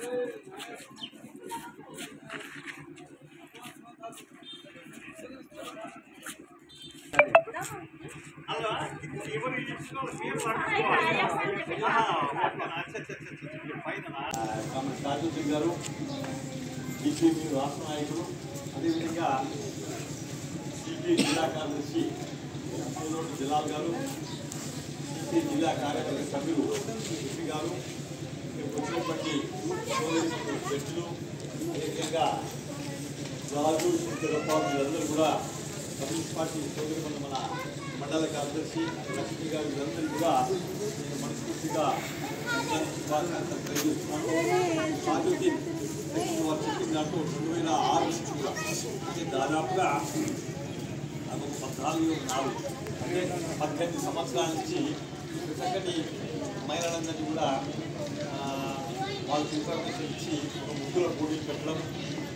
రాజు గారు డిసిపి రాష్ట్ర నాయకులు అదేవిధంగా సిపి జిల్లా కార్యదర్శి జిల్లాల్ గారు సిపి జిల్లా కార్యవర్గ సభ్యులు సిపి గారు వచ్చినటువంటి వ్యక్తులు అదేవిధంగా రాజు శంకరప్పాలు వీళ్ళందరూ కూడా కమ్యూనిస్ట్ పార్టీ సోదరి మన మండల కార్యదర్శి లక్ష్మి గారు వీళ్ళందరూ కూడా నేను మనస్ఫూర్తిగా తెలియజేస్తున్నాను. రాజుద్దీన్ వారు చెప్పిన దాంట్లో 2006 నుంచి కూడా అంటే దాదాపుగా నాకు 14 అంటే 18 సంవత్సరాల నుంచి చక్కటి మహిళలందరినీ కూడా వాళ్ళకి ఇన్ఫర్మేషన్ ఇచ్చి ఒక ముగ్గుల పోటీలు పెట్టడం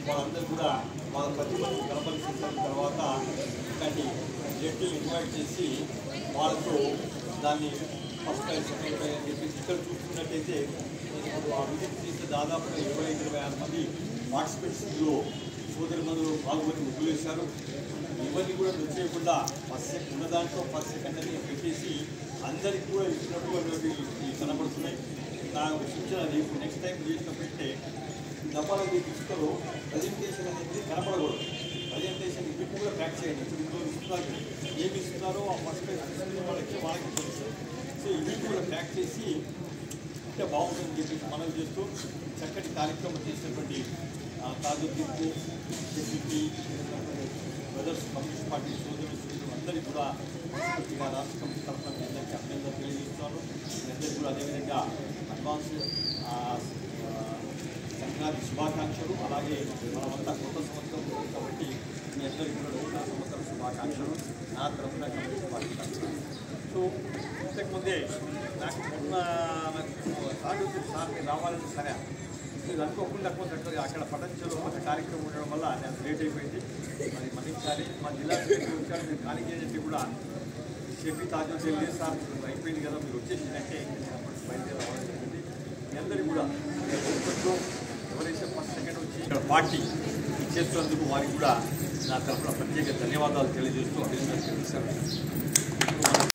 వాళ్ళందరూ కూడా వాళ్ళ ప్రతిభను కనపరిచిన తర్వాత ఇట్లాంటి జడ్జీలు ఇన్వైట్ చేసి వాళ్ళతో దాన్ని ఫస్ట్ ప్రైజ్ సెకండ్ ప్రైజ్ అని చెప్పేసి ఇక్కడ చూసుకున్నట్టయితే ఆ విజిట్ చేస్తే దాదాపుగా 25-26 మంది పార్టిసిపెంట్స్లో సోదరి మందులు పాల్గొని ముగ్గులు వేశారు. ఇవన్నీ కూడా నృత్యకుండా ఉన్న దాంట్లో ఫస్ట్ సెకండ్ అని పెట్టేసి అందరికీ కూడా ఇచ్చినటువంటి కనబడుతున్నాయి. నా సూచన రేపు నెక్స్ట్ టైం చేసినప్పుడంటే డబ్బాలో పుస్తకంలో ప్రజెంటేషన్ అనేది కనపడకూడదు. ప్రజెంటేషన్ ఇవి కూడా ప్యాక్ చేయండి. ఇప్పుడు ఇంట్లో ఇస్తున్నారు ఏమి ఇస్తున్నారో ఆ ఫస్ట్ వాళ్ళకి తెలుసు. సో ఇవి కూడా ప్యాక్ చేసి ఇంకా బాగుంటుందని చెప్పేసి మనం చేస్తూ చక్కటి కార్యక్రమం చేసినటువంటి తాజుద్దీన్కు డిప్యూటీ బ్రదర్స్ కమ్యూనిస్ట్ పార్టీ సోదరులు అందరికీ కూడా పూర్తిగా రాష్ట్ర కమిటీ తరఫున అందరికీ అభినందనలు తెలియజేస్తున్నాను. అందరికీ కూడా అదేవిధంగా అడ్వాన్స్ సంక్రాంతి శుభాకాంక్షలు. అలాగే మనమంతా కొత్త సంవత్సరం కాబట్టి మీ అందరికీ కూడా కొత్త సంవత్సరం శుభాకాంక్షలు నా తరఫున కమ్యూనిస్ట్ పార్టీ తరఫున. సో ఇంతకుముందే నాకు తాజుద్దీన్ సార్ మీరు రావాలని సరే మీరు అనుకోకుండా కొంత అక్కడ పటంచలో కొంత కార్యక్రమం ఉండడం వల్ల నేను లేట్ అయిపోయింది. మరి మన్నించాలి. మా జిల్లా వచ్చారు మీరు ఖాళీ చేసి కూడా చెప్పి తాజుద్దీన్ లేదు సార్ అయిపోయింది కదా మీరు వచ్చేసిందంటే బయలుదేరి రావాల్సి ఉంటుంది. మీ అందరికీ కూడా ఎవరైతే ఫస్ట్ సెకండ్ వచ్చి ఇక్కడ పార్టీ చేస్తున్నందుకు వారికి కూడా నా తరఫున ప్రత్యేక ధన్యవాదాలు తెలియజేస్తూ అభినందనలు తెలియజేశాను.